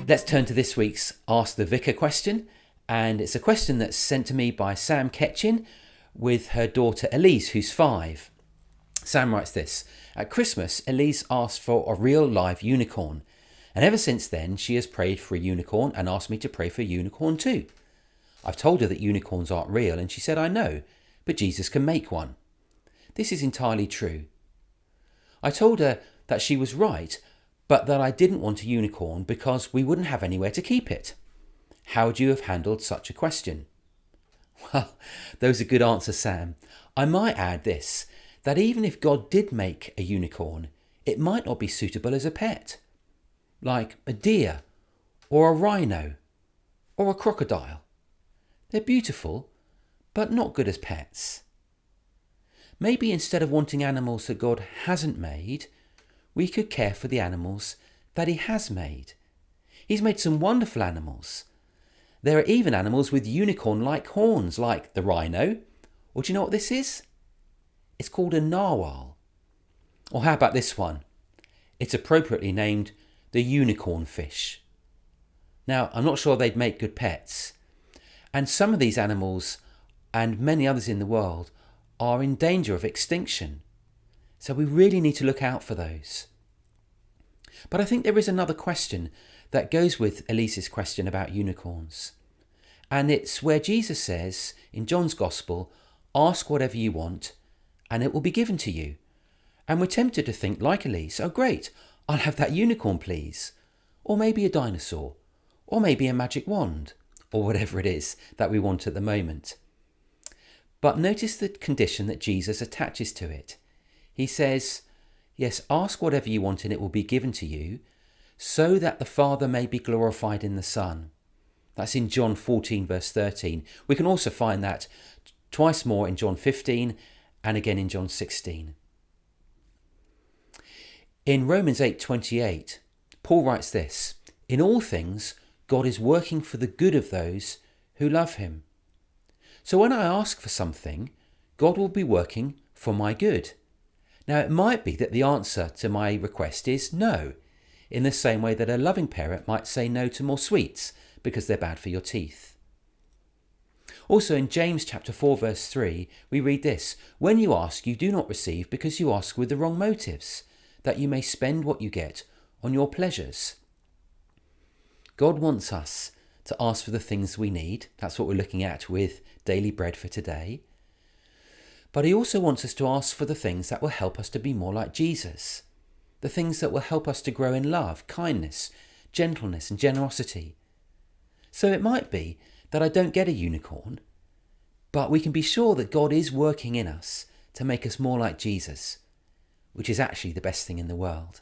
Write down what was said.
Let's turn to this week's Ask the Vicar question, and it's a question that's sent to me by Sam Ketchin with her daughter Elise, who's 5. Sam writes this: at Christmas, Elise asked for a real live unicorn, and ever since then she has prayed for a unicorn and asked me to pray for a unicorn too. I've told her that unicorns aren't real, and she said, I know, but Jesus can make one. This is entirely true. I told her that she was right, but that I didn't want a unicorn because we wouldn't have anywhere to keep it. How would you have handled such a question? Well, those are good answers, Sam. I might add this, that even if God did make a unicorn, it might not be suitable as a pet, like a deer or a rhino or a crocodile. They're beautiful, but not good as pets. Maybe instead of wanting animals that God hasn't made, we could care for the animals that he has made. He's made some wonderful animals. There are even animals with unicorn-like horns, like the rhino. Or do you know what this is? It's called a narwhal. Or how about this one? It's appropriately named the unicorn fish. Now, I'm not sure they'd make good pets. And some of these animals, and many others in the world, are in danger of extinction. So we really need to look out for those. But I think there is another question that goes with Elise's question about unicorns. And it's where Jesus says in John's Gospel, ask whatever you want and it will be given to you. And we're tempted to think like Elise, oh great, I'll have that unicorn please. Or maybe a dinosaur. Or maybe a magic wand. Or whatever it is that we want at the moment. But notice the condition that Jesus attaches to it. He says, yes, ask whatever you want and it will be given to you, so that the Father may be glorified in the Son. That's in John 14 verse 13. We can also find that twice more in John 15 and again in John 16. In Romans 8:28, Paul writes this: in all things, God is working for the good of those who love him. So when I ask for something, God will be working for my good. Now, it might be that the answer to my request is no, in the same way that a loving parent might say no to more sweets because they're bad for your teeth. Also in James chapter 4 verse 3, we read this: when you ask, you do not receive because you ask with the wrong motives, that you may spend what you get on your pleasures. God wants us to ask for the things we need. That's what we're looking at with Daily Bread for today. But he also wants us to ask for the things that will help us to be more like Jesus. The things that will help us to grow in love, kindness, gentleness and generosity. So it might be that I don't get a unicorn, but we can be sure that God is working in us to make us more like Jesus, which is actually the best thing in the world.